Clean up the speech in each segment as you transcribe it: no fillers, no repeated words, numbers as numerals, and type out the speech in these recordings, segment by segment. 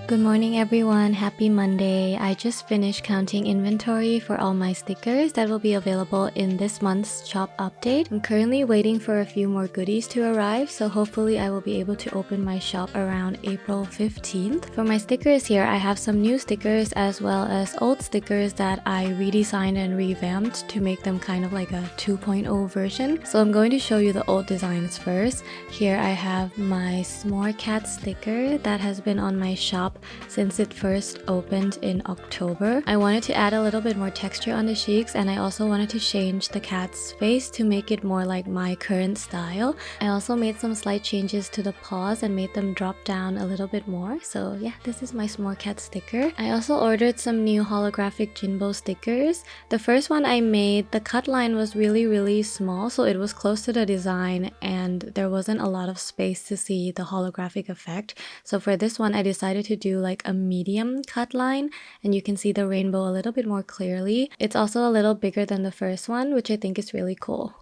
Good morning everyone, happy Monday. I just finished counting inventory for all my stickers that will be available in this month's shop update. I'm currently waiting for a few more goodies to arrive, so hopefully I will be able to open my shop around April 15th. For my stickers here, I have some new stickers as well as old stickers that I redesigned and revamped to make them kind of like a 2.0 version. So I'm going to show you the old designs first. Here I have my s'more cat sticker that has been on my shop since it first opened in October. I wanted to add a little bit more texture on the cheeks, and I also wanted to change the cat's face to make it more like my current style. I also made some slight changes to the paws and made them drop down a little bit more. So yeah, this is my s'more cat sticker. I also ordered some new holographic Jinbo stickers. The first one I made, the cut line was really small, so it was close to the design and there wasn't a lot of space to see the holographic effect. So for this one, I decided to do like a medium cut line and you can see the rainbow a little bit more clearly. It's also a little bigger than the first one, which I think is really cool.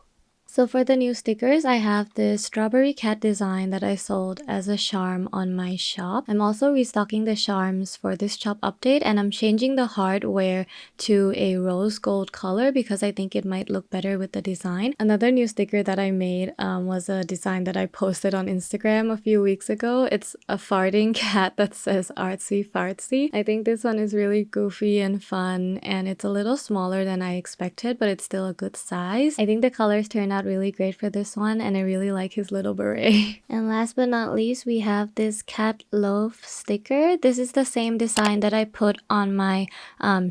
So for the new stickers, I have this strawberry cat design that I sold as a charm on my shop. I'm also restocking the charms for this shop update, and I'm changing the hardware to a rose gold color because I think it might look better with the design. Another new sticker that I made was a design that I posted on Instagram a few weeks ago. It's a farting cat that says artsy fartsy. I think this one is really goofy and fun, and it's a little smaller than I expected, but it's still a good size. I think the colors turned out really great for this one, and I really like his little beret. And last but not least, we have this cat loaf sticker. This is the same design that I put on my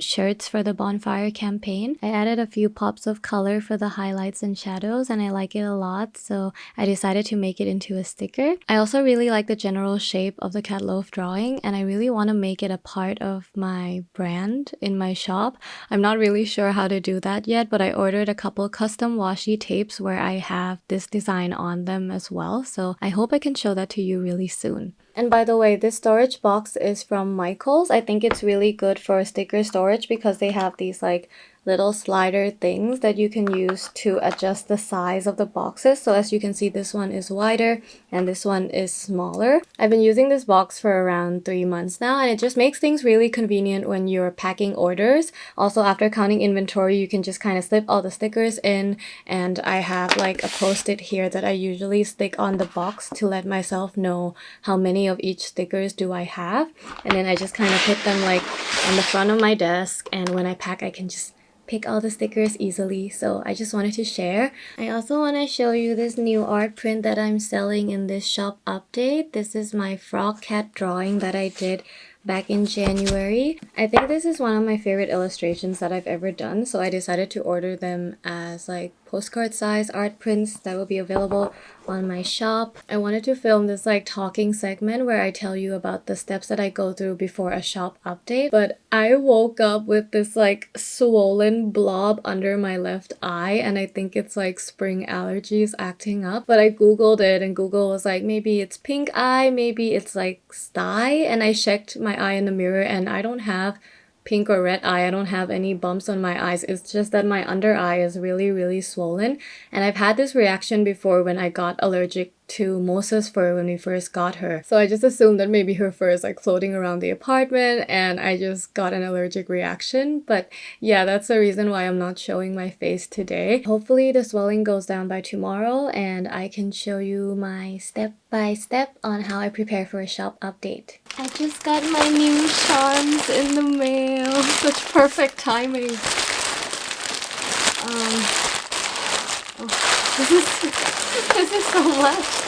shirts for the bonfire campaign. I added a few pops of color for the highlights and shadows, and I like it a lot, so I decided to make it into a sticker. I also really like the general shape of the cat loaf drawing, and I really want to make it a part of my brand in my shop. I'm not really sure how to do that yet, but I ordered a couple custom washi tapes where I have this design on them as well, so I hope I can show that to you really soon. And by the way, this storage box is from Michaels. I think it's really good for sticker storage because they have these like little slider things that you can use to adjust the size of the boxes. So as you can see, this one is wider and this one is smaller. I've been using this box for around 3 months now, and it just makes things really convenient when you're packing orders. Also, after counting inventory, you can just kind of slip all the stickers in, and I have like a post-it here that I usually stick on the box to let myself know how many of each stickers do I have, and then I just kind of put them like on the front of my desk, and when I pack I can just pick all the stickers easily. So I just wanted to share. I also want to show you this new art print that I'm selling in this shop update. This is my frog cat drawing that I did back in January. I think this is one of my favorite illustrations that I've ever done, so I decided to order them as like postcard size art prints that will be available on my shop. I wanted to film this like talking segment where I tell you about the steps that I go through before a shop update, but I woke up with this like swollen blob under my left eye, and I think it's like spring allergies acting up. But I googled it, and Google was like, maybe it's pink eye, maybe it's like sty, and I checked my eye in the mirror and I don't have pink or red eye. I don't have any bumps on my eyes. It's just that my under eye is really swollen, and I've had this reaction before when I got allergic to Mosa's fur when we first got her. So I just assumed that maybe her fur is like floating around the apartment and I just got an allergic reaction. But yeah, that's the reason why I'm not showing my face today. Hopefully the swelling goes down by tomorrow and I can show you my step-by-step on how I prepare for a shop update. I just got my new charms in the mail. Such perfect timing. This is so much.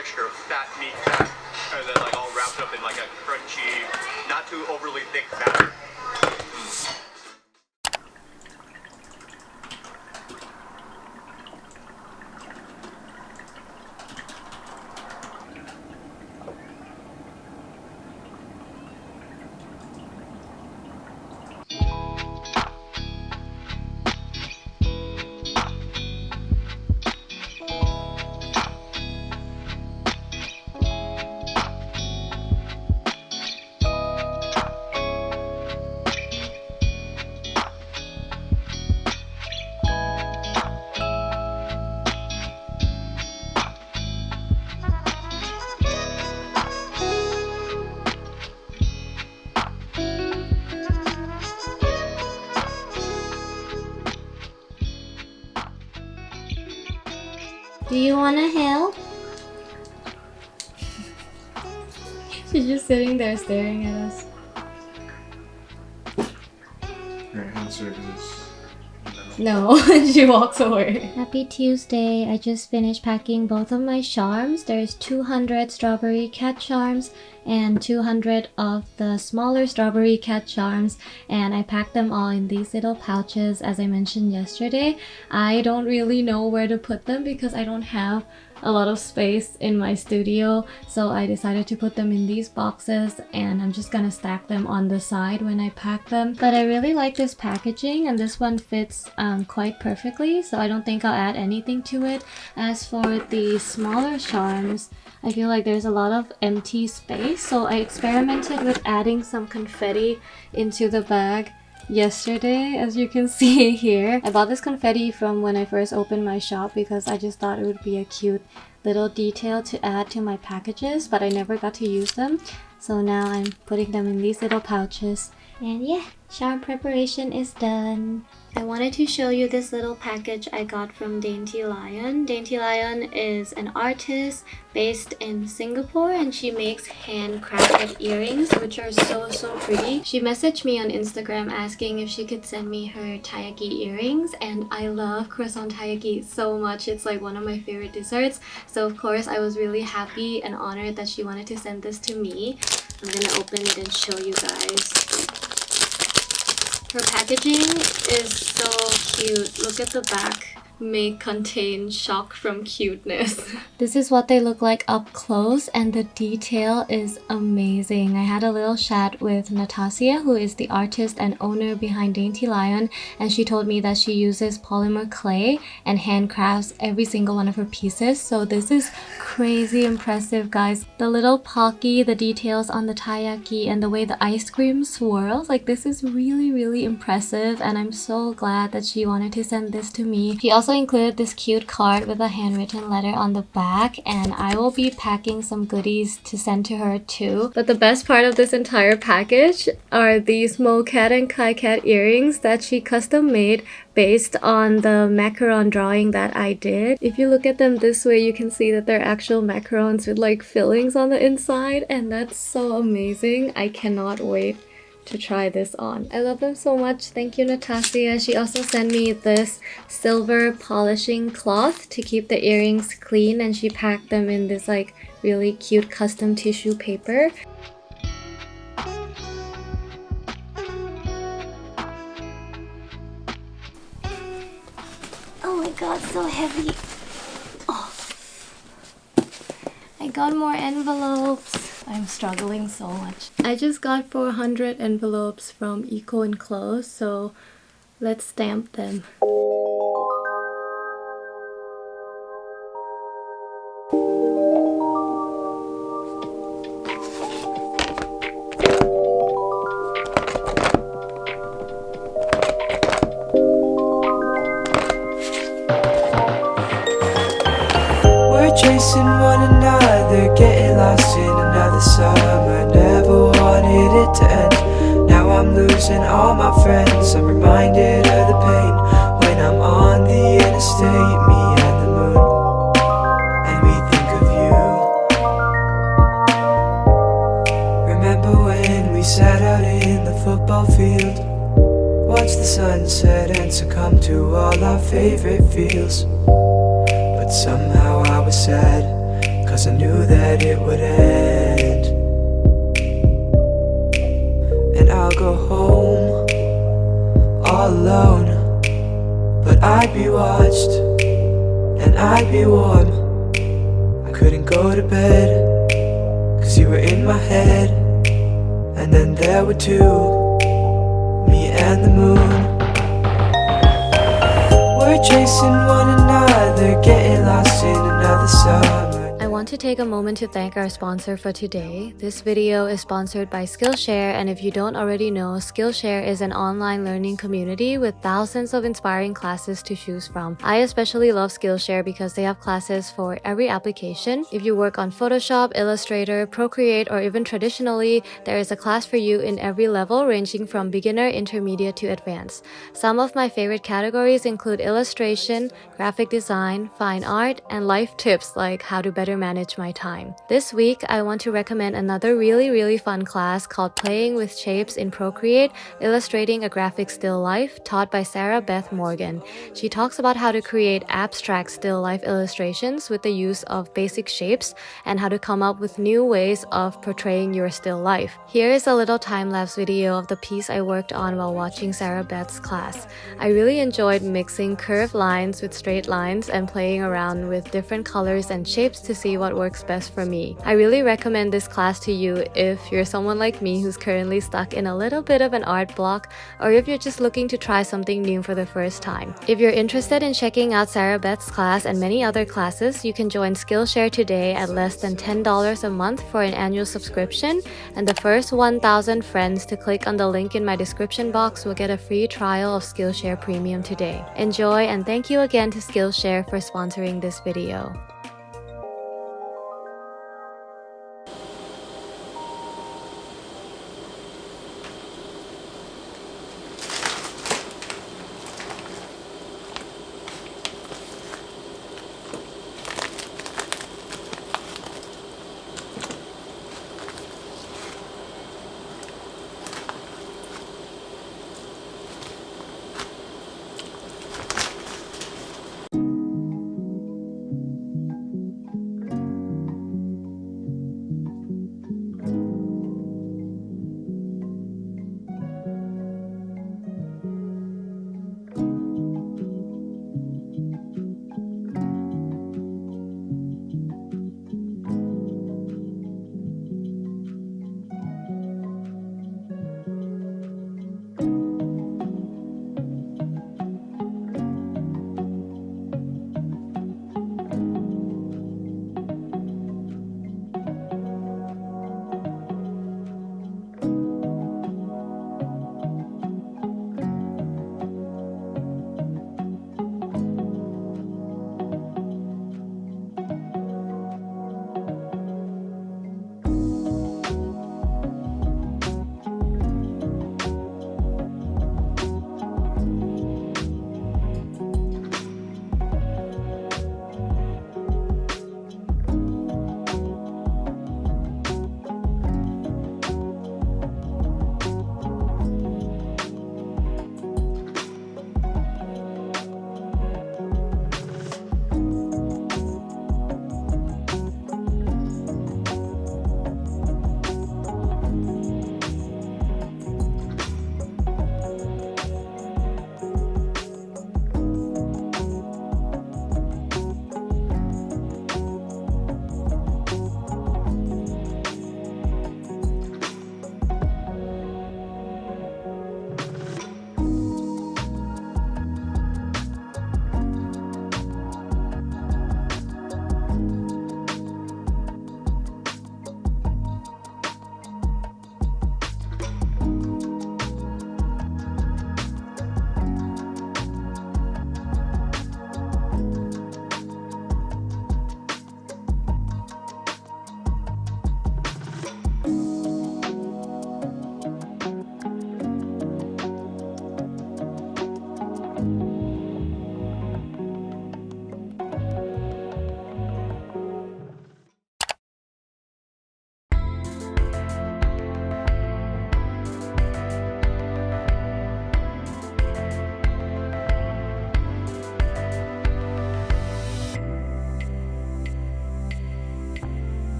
texture of fat meat fat, and then like all wrapped up in like a crunchy, not too overly thick batter. Do you want to help? She's just sitting there staring at us. Alright, answer is no. She walks away. Happy Tuesday. I just finished packing both of my charms. There's 200 strawberry cat charms and 200 of the smaller strawberry cat charms, and I packed them all in these little pouches as I mentioned yesterday. I don't really know where to put them because I don't have a lot of space in my studio, so I decided to put them in these boxes, and I'm just gonna stack them on the side when I pack them. But I really like this packaging, and this one fits quite perfectly, so I don't think I'll add anything to it. As for the smaller charms, I feel like there's a lot of empty space, so I experimented with adding some confetti into the bag yesterday, as you can see here. I bought this confetti from when I first opened my shop because I just thought it would be a cute little detail to add to my packages, but I never got to use them. So now I'm putting them in these little pouches. And yeah, charm preparation is done. I wanted to show you this little package I got from Dainty Lion. Dainty Lion is an artist based in Singapore, and she makes handcrafted earrings which are so pretty. She messaged me on Instagram asking if she could send me her 𝒕𝒐𝒖𝒄𝒉 earrings, and I love croissant 𝒕𝒐𝒖𝒄𝒉 so much. It's like one of my favorite desserts. So of course I was really happy and honored that she wanted to send this to me. I'm gonna open it and show you guys. Her packaging is so cute. Look at the back. May contain shock from cuteness. This is what they look like up close, and the detail is amazing. I had a little chat with Natasha, who is the artist and owner behind Dainty Lion, and she told me that she uses polymer clay and handcrafts every single one of her pieces. So this is crazy impressive, guys. The little pocky, the details on the 𝒕𝒐𝒖𝒄𝒉, and the way the ice cream swirls, like this is really impressive, and I'm so glad that she wanted to send this to me. She also included this cute card with a handwritten letter on the back, and I will be packing some goodies to send to her too. But the best part of this entire package are these 𝒔𝒕𝒂𝒚 and 𝒕𝒐𝒖𝒄𝒉 earrings that she custom made based on the macaron drawing that I did. If you look at them this way, you can see that they're actual macarons with like fillings on the inside, and that's so amazing. I cannot wait to try this on. I love them so much. Thank you, Natasha. She also sent me this silver polishing cloth to keep the earrings clean, and she packed them in this like really cute custom tissue paper. Oh my god, so heavy. Oh. I got more envelopes. I'm struggling so much. I just got 400 envelopes from 𝒂𝒚, so let's stamp them. We're chasing one another, getting lost in another summer. Never wanted it to end. Now I'm losing all my friends. I'm reminded of the pain when I'm on the interstate, me and the moon, and we think of you. Remember when we sat out in the football field, watched the sunset and succumb to all our favorite feels. But somehow I was sad, cause I knew that it would end. And I'll go home all alone, but I'd be watched and I'd be warm. I couldn't go to bed cause you were in my head. And then there were two, me and the moon. We're chasing one another, getting lost in another summer. I want to take a moment to thank our sponsor for today. This video is sponsored by Skillshare, and if you don't already know, Skillshare is an online learning community with thousands of inspiring classes to choose from. I especially love Skillshare because they have classes for every application. If you work on Photoshop, Illustrator, Procreate, or even traditionally, there is a class for you in every level ranging from beginner, intermediate to advanced. Some of my favorite categories include illustration, graphic design, fine art, and life tips like how to better manage my time. This week, I want to recommend another really fun class called Playing with Shapes in Procreate, Illustrating a Graphic Still Life, taught by Sarah Beth Morgan. She talks about how to create abstract still life illustrations with the use of basic shapes and how to come up with new ways of portraying your still life. Here is a little time-lapse video of the piece I worked on while watching Sarah Beth's class. I really enjoyed mixing curved lines with straight lines and playing around with different colors and shapes to see what works best for me. I really recommend this class to you if you're someone like me who's currently stuck in a little bit of an art block, or if you're just looking to try something new for the first time. If you're interested in checking out Sarah Beth's class and many other classes, you can join Skillshare today at less than $10 a month for an annual subscription, and the first 1,000 friends to click on the link in my description box will get a free trial of Skillshare Premium today. Enjoy, and thank you again to Skillshare for sponsoring this video.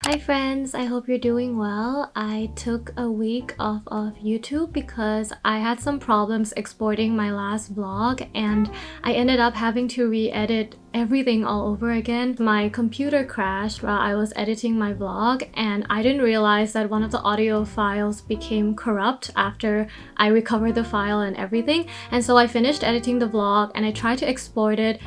Hi friends, I hope you're doing well. I took a week off of YouTube because I had some problems exporting my last vlog and I ended up having to re-edit everything all over again. My computer crashed while I was editing my vlog and I didn't realize that one of the audio files became corrupt after I recovered the file and everything. And so I finished editing the vlog and I tried to export it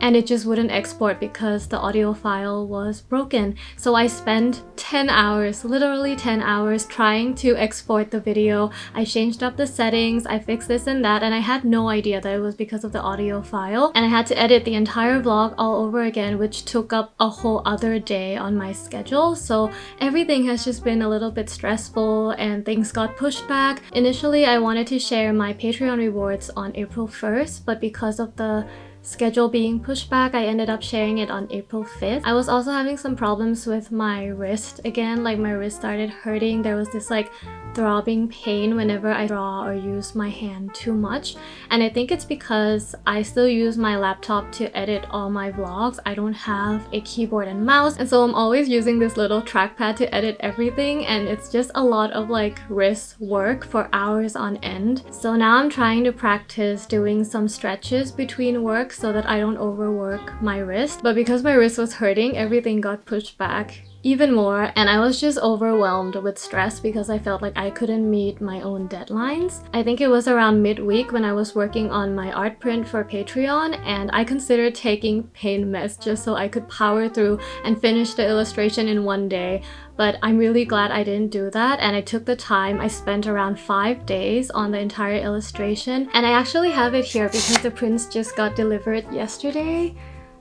and it just wouldn't export because the audio file was broken. So I spent 10 hours, literally 10 hours trying to export the video. I changed up the settings, I fixed this and that, and I had no idea that it was because of the audio file. And I had to edit the entire vlog all over again, which took up a whole other day on my schedule. So everything has just been a little bit stressful and things got pushed back. Initially, I wanted to share my Patreon rewards on April 1st, but because of the schedule being pushed back, I ended up sharing it on April 5th. I was also having some problems with my wrist again, like my wrist started hurting. There was this like throbbing pain whenever I draw or use my hand too much, and I think it's because I still use my laptop to edit all my vlogs. I don't have a keyboard and mouse, and so I'm always using this little trackpad to edit everything, and it's just a lot of like wrist work for hours on end. So now I'm trying to practice doing some stretches between work so that I don't overwork my wrist. But because my wrist was hurting, everything got pushed back even more, and I was just overwhelmed with stress because I felt like I couldn't meet my own deadlines. I think it was around midweek when I was working on my art print for Patreon, and I considered taking pain meds just so I could power through and finish the illustration in one day. But I'm really glad I didn't do that, and I took the time. I spent around 5 days on the entire illustration, and I actually have it here because the prints just got delivered yesterday.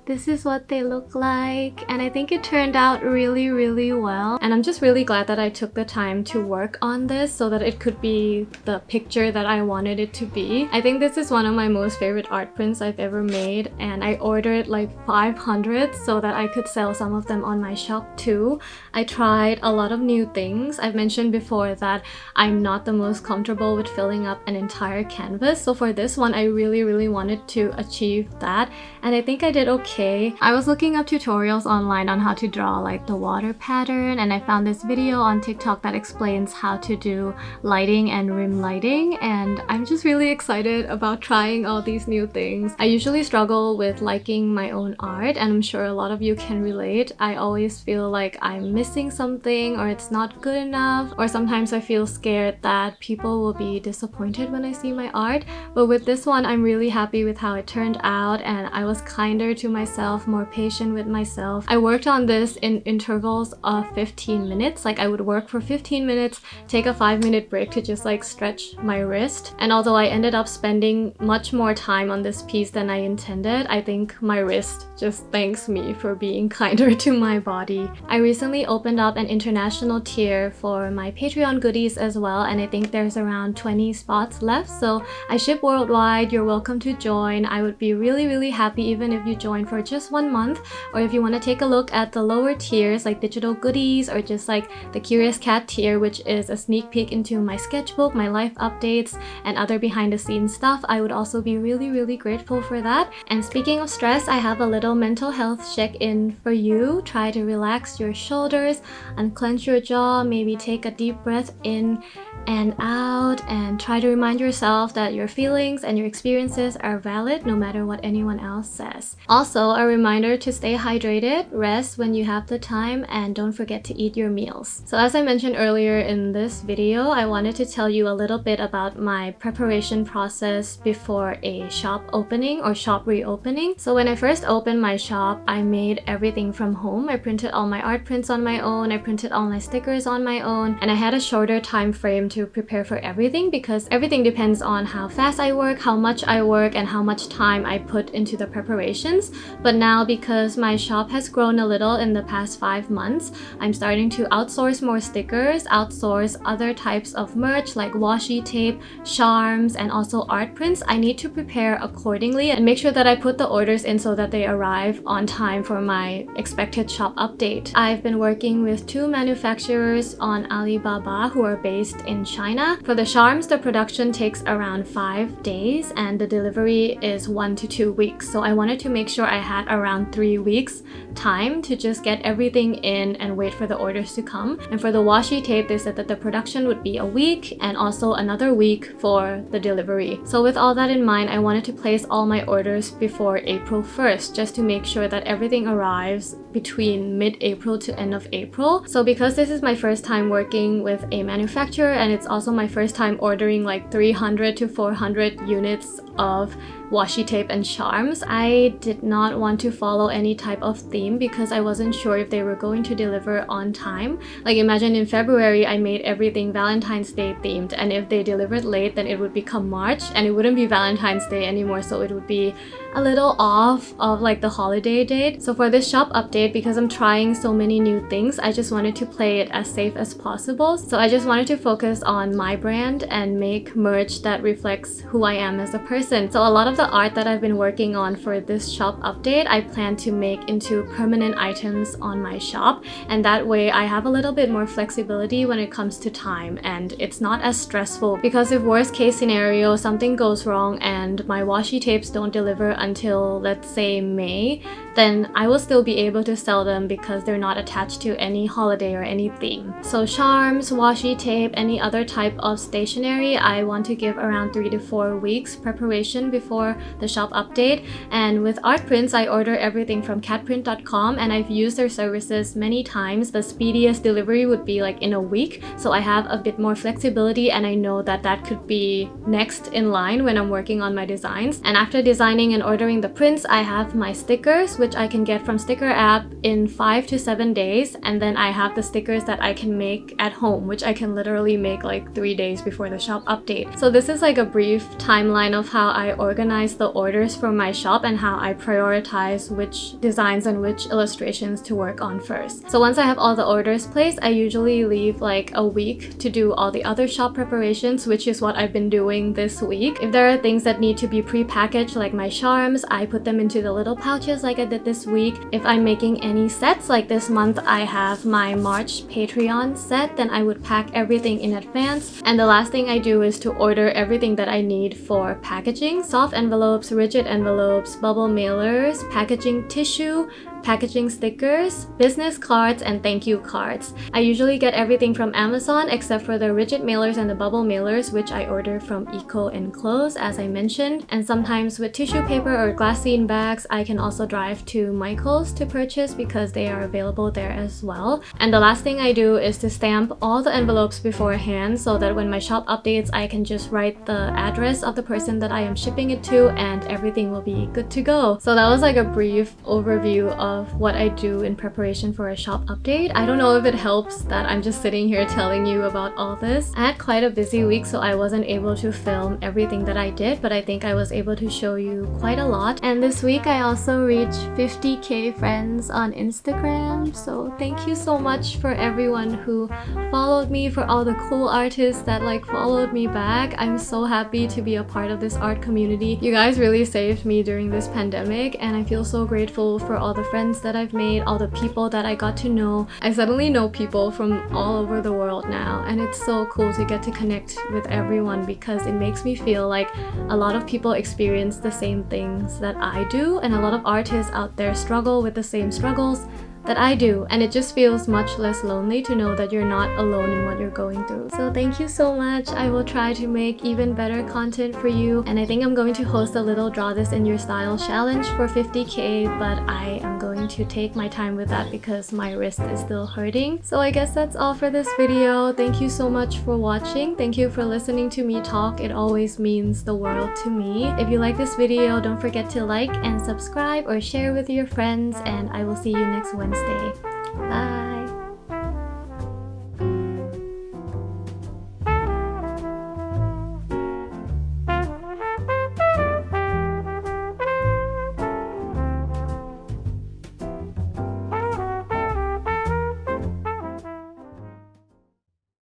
This is what they look like, and I think it turned out really, really well. And I'm just really glad that I took the time to work on this so that it could be the picture that I wanted it to be. I think this is one of my most favorite art prints I've ever made, and I ordered like 500 so that I could sell some of them on my shop too. I tried a lot of new things. I've mentioned before that I'm not the most comfortable with filling up an entire canvas, so for this one I really wanted to achieve that, and I think I did okay. I was looking up tutorials online on how to draw like the water pattern, and I found this video on TikTok that explains how to do lighting and rim lighting, and I'm just really excited about trying all these new things. I usually struggle with liking my own art, and I'm sure a lot of you can relate. I always feel like I'm missing something or it's not good enough, or sometimes I feel scared that people will be disappointed when I see my art. But with this one, I'm really happy with how it turned out, and I was kinder to myself, more patient with myself. I worked on this in intervals of 15 minutes. Like I would work for 15 minutes, take a 5-minute break to just like stretch my wrist. And although I ended up spending much more time on this piece than I intended, I think my wrist just thanks me for being kinder to my body. I recently opened up an international tier for my Patreon goodies as well, and I think there's around 20 spots left. So I ship worldwide. You're welcome to join. I would be really happy even if you join for just 1 month, or if you want to take a look at the lower tiers like digital goodies or just like the Curious Cat tier, which is a sneak peek into my sketchbook, my life updates, and other behind the scenes stuff. I would also be really grateful for that. And speaking of stress, I have a little mental health check-in for you. Try to relax your shoulders, unclench your jaw, maybe take a deep breath in and out, and try to remind yourself that your feelings and your experiences are valid no matter what anyone else says. Also, a reminder to stay hydrated, rest when you have the time, and don't forget to eat your meals. So as I mentioned earlier in this video, I wanted to tell you a little bit about my preparation process before a shop opening or shop reopening. So when I first opened my shop, I made everything from home. I printed all my art prints on my own, I printed all my stickers on my own, and I had a shorter time frame to prepare for everything because everything depends on how fast I work, how much I work, and how much time I put into the preparations. but now because my shop has grown a little in the past 5 months, I'm starting to outsource more stickers, outsource other types of merch like washi tape, charms, and also art prints. I need to prepare accordingly and make sure that I put the orders in so that they arrive on time for my expected shop update. I've been working with 2 manufacturers on Alibaba who are based in China. For the charms, the production takes around 5 days and the delivery is 1 to 2 weeks. So I wanted to make sure I had around 3 weeks time to just get everything in and wait for the orders to come. And for the washi tape, they said that the production would be a week and also another week for the delivery. So with all that in mind, I wanted to place all my orders before April 1st just to make sure that everything arrives between mid-April to end of April. So because this is my first time working with a manufacturer and it's also my first time ordering like 300 to 400 units of washi tape and charms, I did not want to follow any type of theme because I wasn't sure if they were going to deliver on time. Like imagine in February I made everything Valentine's Day themed, and if they delivered late then it would become March and it wouldn't be Valentine's Day anymore, so it would be a little off of like the holiday date. So for this shop update, because I'm trying so many new things, I just wanted to play it as safe as possible. So I just wanted to focus on my brand and make merch that reflects who I am as a person. So a lot of the art that I've been working on for this shop update, I plan to make into permanent items on my shop, and that way I have a little bit more flexibility when it comes to time and it's not as stressful, because if worst case scenario something goes wrong and my washi tapes don't deliver until let's say May, then I will still be able to sell them because they're not attached to any holiday or any theme. So charms, washi tape, any other type of stationery, I want to give around 3 to 4 weeks preparation before the shop update. And with art prints, I order everything from catprint.com and I've used their services many times. The speediest delivery would be like in a week, so I have a bit more flexibility and I know that that could be next in line when I'm working on my designs. And after designing and ordering the prints, I have my stickers, which I can get from Sticker app in 5 to 7 days, and then I have the stickers that I can make at home, which I can literally make like 3 days before the shop update. So this is like a brief timeline of how I organize the orders for my shop and how I prioritize which designs and which illustrations to work on first. So once I have all the orders placed, I usually leave like a week to do all the other shop preparations, which is what I've been doing this week. If there are things that need to be pre-packaged like my charms, I put them into the little pouches like I did this week. If I'm making any sets, like this month I have my March Patreon set, then I would pack everything in advance. And the last thing I do is to order everything that I need for packaging: soft envelopes, rigid envelopes, bubble mailers, packaging tissue, packaging stickers, business cards, and thank you cards. I usually get everything from Amazon except for the rigid mailers and the bubble mailers, which I order from 𝒂𝒚, as I mentioned. And sometimes with tissue paper or glassine bags, I can also drive to Michael's to purchase because they are available there as well. And the last thing I do is to stamp all the envelopes beforehand so that when my shop updates, I can just write the address of the person that I am shipping it to and everything will be good to go. So that was like a brief overview of what I do in preparation for a shop update. I don't know if it helps that I'm just sitting here telling you about all this. I had quite a busy week, so I wasn't able to film everything that I did, but I think I was able to show you quite a lot. And this week I also reached 50k friends on Instagram, so thank you so much for everyone who followed me, for all the cool artists that like followed me back. I'm so happy to be a part of this art community. You guys really saved me during this pandemic, and I feel so grateful for all the friends that I've made, all the people that I got to know. I suddenly know people from all over the world now, and it's so cool to get to connect with everyone because it makes me feel like a lot of people experience the same things that I do, and a lot of artists out there struggle with the same struggles that I do, and it just feels much less lonely to know that you're not alone in what you're going through. So thank you so much. I will try to make even better content for you, and I think I'm going to host a little Draw This in Your Style challenge for 50k, but I am going to take my time with that because my wrist is still hurting. So I guess that's all for this video. Thank you so much for watching. Thank you for listening to me talk. It always means the world to me. If you like this video, don't forget to like and subscribe or share with your friends, and I will see you next Wednesday. Bye!